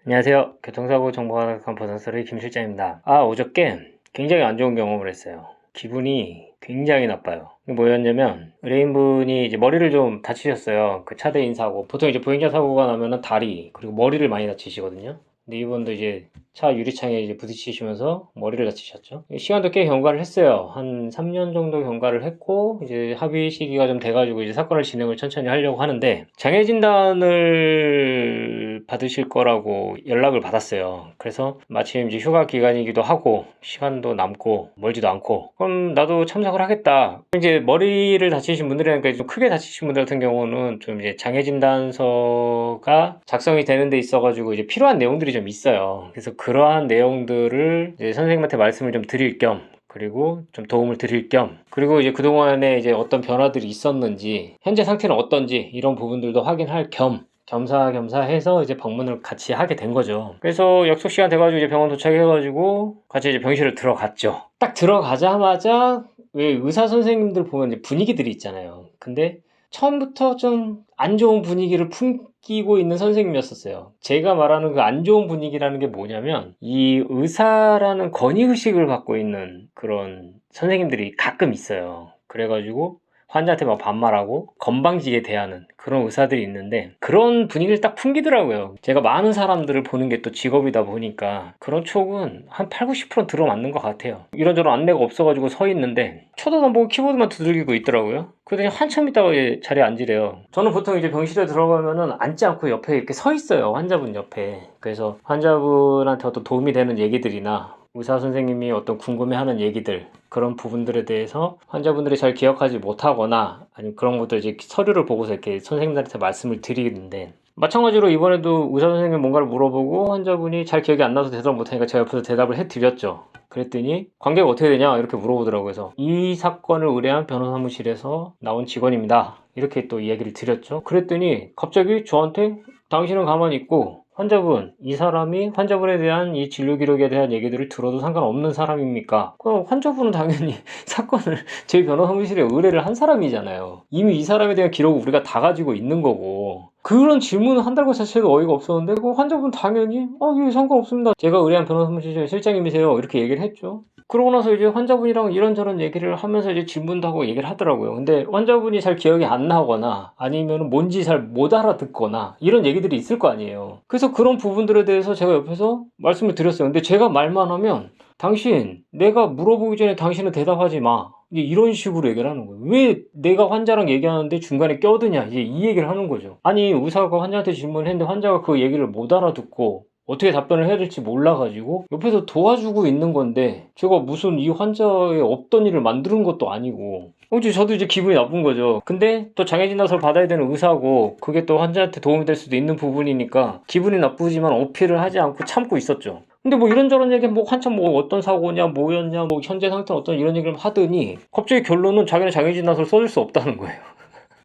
안녕하세요. 교통사고 정보가 보상서의 김 실장입니다. 어저께 굉장히 안 좋은 경험을 했어요. 기분이 굉장히 나빠요. 뭐였냐면 의뢰인분이 이제 머리를 좀 다치셨어요. 그 차대인 사고. 보통 이제 보행자 사고가 나면은 다리 그리고 머리를 많이 다치시거든요. 근데 이분도 이제 차 유리창에 이제 부딪히시면서 머리를 다치셨죠. 시간도 꽤 경과를 했어요. 한 3년 정도 경과를 했고 이제 합의 시기가 좀 돼가지고 이제 사건을 진행을 천천히 하려고 하는데 장애 진단을 받으실 거라고 연락을 받았어요. 그래서 마침 이제 휴가 기간이기도 하고 시간도 남고 멀지도 않고 그럼 나도 참석을 하겠다. 이제 머리를 다치신 분들이니까 좀 크게 다치신 분들 같은 경우는 좀 이제 장애 진단서가 작성이 되는 데 있어가지고 이제 필요한 내용들이 좀 있어요. 그래서 그러한 내용들을 이제 선생님한테 말씀을 좀 드릴 겸 그리고 좀 도움을 드릴 겸 그리고 이제 그동안에 이제 어떤 변화들이 있었는지 현재 상태는 어떤지 이런 부분들도 확인할 겸 겸사겸사 해서 이제 방문을 같이 하게 된 거죠. 그래서 약속 시간 돼가지고 이제 병원 도착해가지고 같이 이제 병실을 들어갔죠. 딱 들어가자마자 왜 의사 선생님들 보면 이제 분위기들이 있잖아요. 근데 처음부터 좀 안 좋은 분위기를 풍기고 있는 선생님이었었어요. 제가 말하는 그 안 좋은 분위기라는 게 뭐냐면 이 의사라는 권위의식을 갖고 있는 그런 선생님들이 가끔 있어요. 그래가지고 환자한테 막 반말하고 건방지게 대하는 그런 의사들이 있는데 그런 분위기를 딱 풍기더라고요. 제가 많은 사람들을 보는 게 또 직업이다 보니까 그런 쪽은 한 8, 90% 들어맞는 것 같아요. 이런저런 안내가 없어가지고 서 있는데 쳐다도 안 보고 키보드만 두들기고 있더라고요. 그러더니 한참 있다가 자리에 앉으래요. 저는 보통 이제 병실에 들어가면은 앉지 않고 옆에 이렇게 서 있어요. 환자분 옆에. 그래서 환자분한테 어떤 도움이 되는 얘기들이나 의사 선생님이 어떤 궁금해하는 얘기들 그런 부분들에 대해서 환자분들이 잘 기억하지 못하거나 아니면 그런 것들 이제 서류를 보고서 이렇게 선생님들한테 말씀을 드리는데 마찬가지로 이번에도 의사 선생님이 뭔가를 물어보고 환자분이 잘 기억이 안 나서 대답을 못하니까 제가 옆에서 대답을 해드렸죠. 그랬더니 관계가 어떻게 되냐 이렇게 물어보더라고요. 그래서 이 사건을 의뢰한 변호사무실에서 나온 직원입니다. 이렇게 또 이야기를 드렸죠. 그랬더니 갑자기 저한테 당신은 가만히 있고 환자분, 이 사람이 환자분에 대한 이 진료 기록에 대한 얘기들을 들어도 상관없는 사람입니까? 그럼 환자분은 당연히 사건을 제 변호사무실에 의뢰를 한 사람이잖아요. 이미 이 사람에 대한 기록을 우리가 다 가지고 있는 거고 그런 질문을 한다는 것 자체가 어이가 없었는데 그 환자분 당연히 예, 상관없습니다. 제가 의뢰한 변호사무실 실장님이세요. 이렇게 얘기를 했죠. 그러고 나서 이제 환자분이랑 이런저런 얘기를 하면서 이제 질문도 하고 얘기를 하더라고요. 근데 환자분이 잘 기억이 안 나거나 아니면 뭔지 잘 못 알아듣거나 이런 얘기들이 있을 거 아니에요. 그래서 그런 부분들에 대해서 제가 옆에서 말씀을 드렸어요. 근데 제가 말만 하면 당신, 내가 물어보기 전에 당신은 대답하지 마. 이제 이런 식으로 얘기를 하는 거예요. 왜 내가 환자랑 얘기하는데 중간에 껴드냐. 이제 이 얘기를 하는 거죠. 아니, 의사가 환자한테 질문을 했는데 환자가 그 얘기를 못 알아듣고 어떻게 답변을 해야 될지 몰라가지고 옆에서 도와주고 있는 건데 제가 무슨 이 환자의 없던 일을 만드는 것도 아니고 저도 이제 기분이 나쁜 거죠. 근데 또 장애진단서를 받아야 되는 의사고 그게 또 환자한테 도움이 될 수도 있는 부분이니까 기분이 나쁘지만 어필을 하지 않고 참고 있었죠. 근데 뭐 이런저런 얘기 한참 뭐 어떤 사고냐 뭐였냐 뭐 현재 상태는 어떤 이런 얘기를 하더니 갑자기 결론은 자기는 장애진단서를 써줄 수 없다는 거예요.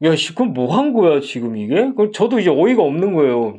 야, 그럼 뭐 한 거야, 지금 이게? 그럼 저도 이제 어이가 없는 거예요.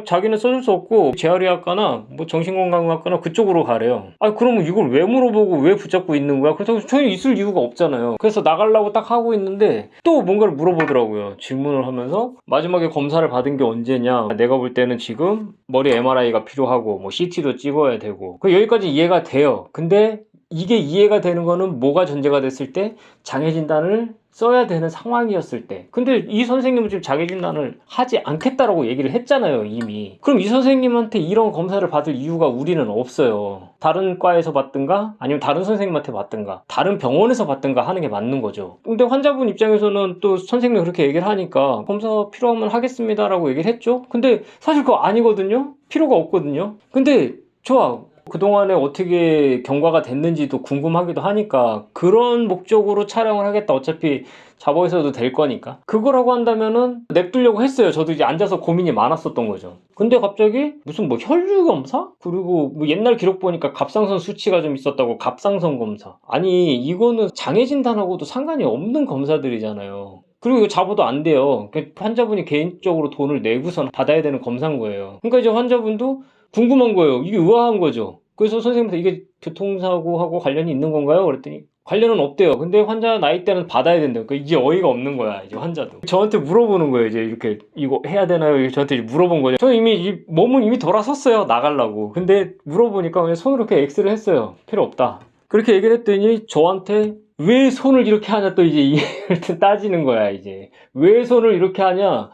자기는 써줄 수 없고, 재활의학과나, 뭐 정신건강의학과나 그쪽으로 가래요. 그러면 이걸 왜 물어보고 왜 붙잡고 있는 거야? 그래서 전혀 있을 이유가 없잖아요. 그래서 나가려고 딱 하고 있는데, 또 뭔가를 물어보더라고요. 질문을 하면서, 마지막에 검사를 받은 게 언제냐? 내가 볼 때는 지금 머리 MRI가 필요하고, 뭐 CT도 찍어야 되고, 여기까지 이해가 돼요. 근데 이게 이해가 되는 거는 뭐가 전제가 됐을 때 장애 진단을 써야 되는 상황이었을 때. 근데 이 선생님은 지금 장애 진단을 하지 않겠다라고 얘기를 했잖아요, 이미. 그럼 이 선생님한테 이런 검사를 받을 이유가 우리는 없어요. 다른 과에서 받든가 아니면 다른 선생님한테 받든가 다른 병원에서 받든가 하는 게 맞는 거죠. 근데 환자분 입장에서는 또 선생님이 그렇게 얘기를 하니까 검사 필요하면 하겠습니다라고 얘기를 했죠. 근데 사실 그거 아니거든요. 필요가 없거든요. 근데 좋아. 그동안에 어떻게 경과가 됐는지도 궁금하기도 하니까 그런 목적으로 촬영을 하겠다. 어차피 자보에서도 될 거니까. 그거라고 한다면은 냅두려고 했어요. 저도 이제 앉아서 고민이 많았었던 거죠. 근데 갑자기 무슨 뭐 혈류 검사? 그리고 뭐 옛날 기록 보니까 갑상선 수치가 좀 있었다고 갑상선 검사. 아니 이거는 장애 진단하고도 상관이 없는 검사들이잖아요. 그리고 이거 자보도 안 돼요. 환자분이 개인적으로 돈을 내고선 받아야 되는 검사인 거예요. 그러니까 이제 환자분도 궁금한 거예요. 이게 의아한 거죠. 그래서 선생님한테 이게 교통사고하고 관련이 있는 건가요? 그랬더니 관련은 없대요. 근데 환자 나이대는 받아야 된대요. 그러니까 이게 어이가 없는 거야, 이제 환자도. 저한테 물어보는 거예요, 이제 이렇게, 이거 해야 되나요? 이렇게 저한테 이제 물어본 거죠. 저는 이미, 몸은 이미 돌아섰어요, 나가려고. 근데 물어보니까 그냥 손으로 이렇게 X를 했어요. 필요 없다. 그렇게 얘기를 했더니 저한테 왜 손을 이렇게 하냐 또 이제 이해를 따지는 거야, 이제. 왜 손을 이렇게 하냐?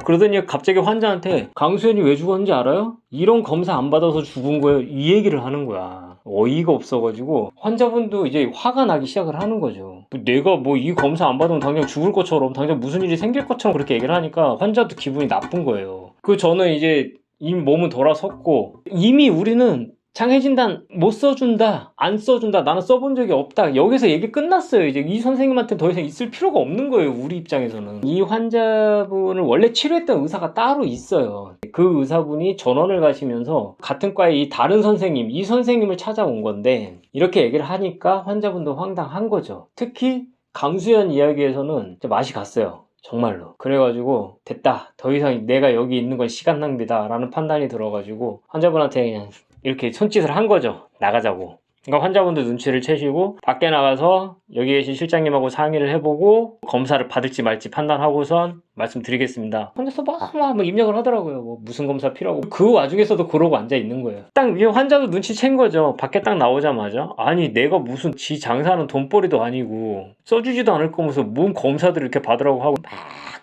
그러더니 갑자기 환자한테 강수현이 왜 죽었는지 알아요? 이런 검사 안 받아서 죽은 거예요. 이 얘기를 하는 거야. 어이가 없어가지고 환자분도 이제 화가 나기 시작을 하는 거죠. 내가 뭐 이 검사 안 받으면 당장 죽을 것처럼 당장 무슨 일이 생길 것처럼 그렇게 얘기를 하니까 환자도 기분이 나쁜 거예요. 저는 이제 이미 몸은 돌아섰고 이미 우리는 장애진단 못 써준다, 안 써준다, 나는 써본 적이 없다. 여기서 얘기 끝났어요. 이제 이 선생님한테 더 이상 있을 필요가 없는 거예요. 우리 입장에서는. 이 환자분을 원래 치료했던 의사가 따로 있어요. 그 의사분이 전원을 가시면서 같은 과의 이 다른 선생님, 이 선생님을 찾아온 건데 이렇게 얘기를 하니까 환자분도 황당한 거죠. 특히 강수현 이야기에서는 맛이 갔어요. 정말로. 그래가지고 됐다. 더 이상 내가 여기 있는 건 시간 낭비다 라는 판단이 들어가지고 환자분한테 그냥 이렇게 손짓을 한 거죠. 나가자고. 그러니까 환자분도 눈치를 채시고 밖에 나가서 여기 계신 실장님하고 상의를 해보고 검사를 받을지 말지 판단하고선 말씀드리겠습니다. 혼자서 막 입력을 하더라고요. 뭐 무슨 검사 필요하고 그 와중에서도 그러고 앉아 있는 거예요. 딱 이게 환자도 눈치챈 거죠. 밖에 딱 나오자마자 아니 내가 무슨 지 장사하는 돈벌이도 아니고 써주지도 않을 거면서 뭔 검사들을 이렇게 받으라고 하고 막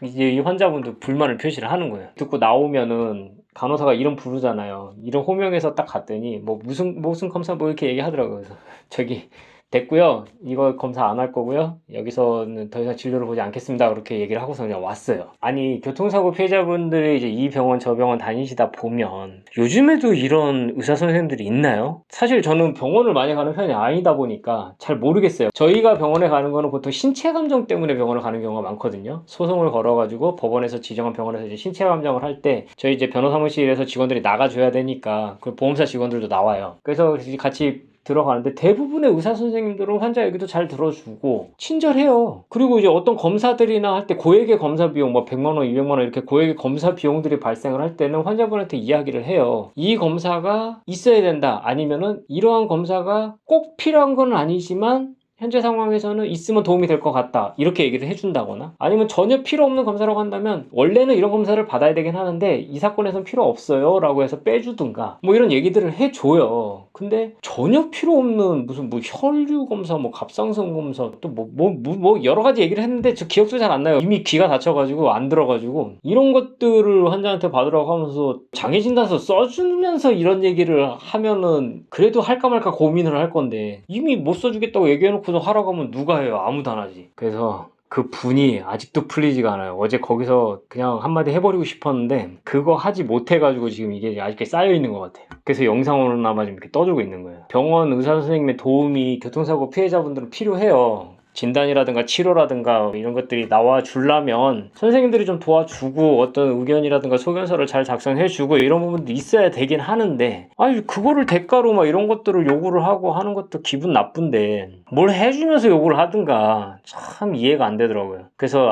이제 이 환자분도 불만을 표시를 하는 거예요. 듣고 나오면은 간호사가 이름 부르잖아요. 이름 호명해서 딱 갔더니 뭐 무슨 검사 뭐 이렇게 얘기하더라고요. 그래서 저기 됐고요. 이거 검사 안 할 거고요. 여기서는 더 이상 진료를 보지 않겠습니다. 그렇게 얘기를 하고서 그냥 왔어요. 아니 교통사고 피해자분들이 이제 이 병원 저 병원 다니시다 보면 요즘에도 이런 의사 선생님들이 있나요? 사실 저는 병원을 많이 가는 편이 아니다 보니까 잘 모르겠어요. 저희가 병원에 가는 거는 보통 신체 감정 때문에 병원을 가는 경우가 많거든요. 소송을 걸어가지고 법원에서 지정한 병원에서 이제 신체 감정을 할 때 저희 이제 변호 사무실에서 직원들이 나가줘야 되니까 그 보험사 직원들도 나와요. 그래서 같이 들어가는데 대부분의 의사 선생님들은 환자 얘기도 잘 들어주고 친절해요. 그리고 이제 어떤 검사들이나 할 때 고액의 검사 비용 뭐 100만 원, 200만 원 이렇게 고액의 검사 비용들이 발생을 할 때는 환자분한테 이야기를 해요. 이 검사가 있어야 된다. 아니면은 이러한 검사가 꼭 필요한 건 아니지만 현재 상황에서는 있으면 도움이 될 것 같다. 이렇게 얘기를 해준다거나 아니면 전혀 필요 없는 검사라고 한다면 원래는 이런 검사를 받아야 되긴 하는데 이 사건에선 필요 없어요 라고 해서 빼주든가 뭐 이런 얘기들을 해줘요. 근데 전혀 필요 없는 무슨 뭐 혈류 검사 뭐 갑상선 검사 또 뭐 여러 가지 얘기를 했는데 저 기억도 잘 안 나요. 이미 귀가 다쳐가지고 안 들어가지고 이런 것들을 환자한테 받으라고 하면서 장애진단서 써주면서 이런 얘기를 하면은 그래도 할까 말까 고민을 할 건데 이미 못 써주겠다고 얘기해놓고 하라고 하면 누가 해요? 아무도 안 하지. 그래서 그 분이 아직도 풀리지가 않아요. 어제 거기서 그냥 한마디 해버리고 싶었는데 그거 하지 못해가지고 지금 이게 아직까지 쌓여있는 것 같아요. 그래서 영상으로나마 지금 이렇게 떠주고 있는 거예요. 병원 의사 선생님의 도움이 교통사고 피해자분들은 필요해요. 진단이라든가 치료라든가 이런 것들이 나와 주려면 선생님들이 좀 도와주고 어떤 의견이라든가 소견서를 잘 작성해주고 이런 부분도 있어야 되긴 하는데 아니 그거를 대가로 막 이런 것들을 요구를 하고 하는 것도 기분 나쁜데 뭘 해주면서 요구를 하든가 참 이해가 안 되더라고요. 그래서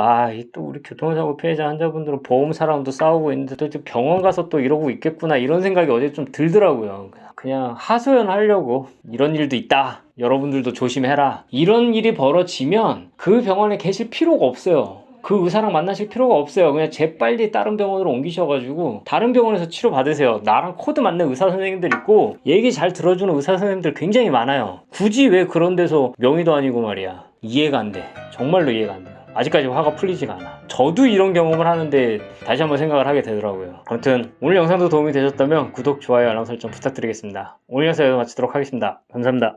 또 우리 교통사고 피해자 환자분들은 보험사랑도 싸우고 있는데 또 병원 가서 또 이러고 있겠구나 이런 생각이 어제 좀 들더라고요. 그냥 하소연하려고 이런 일도 있다. 여러분들도 조심해라. 이런 일이 벌어지면 그 병원에 계실 필요가 없어요. 그 의사랑 만나실 필요가 없어요. 그냥 재빨리 다른 병원으로 옮기셔가지고 다른 병원에서 치료 받으세요. 나랑 코드 맞는 의사 선생님들 있고 얘기 잘 들어주는 의사 선생님들 굉장히 많아요. 굳이 왜 그런 데서 명의도 아니고 말이야. 이해가 안 돼. 정말로 이해가 안 돼요. 아직까지 화가 풀리지가 않아. 저도 이런 경험을 하는데 다시 한번 생각을 하게 되더라고요. 아무튼 오늘 영상도 도움이 되셨다면 구독, 좋아요, 알람 설정 부탁드리겠습니다. 오늘 영상 여기서 마치도록 하겠습니다. 감사합니다.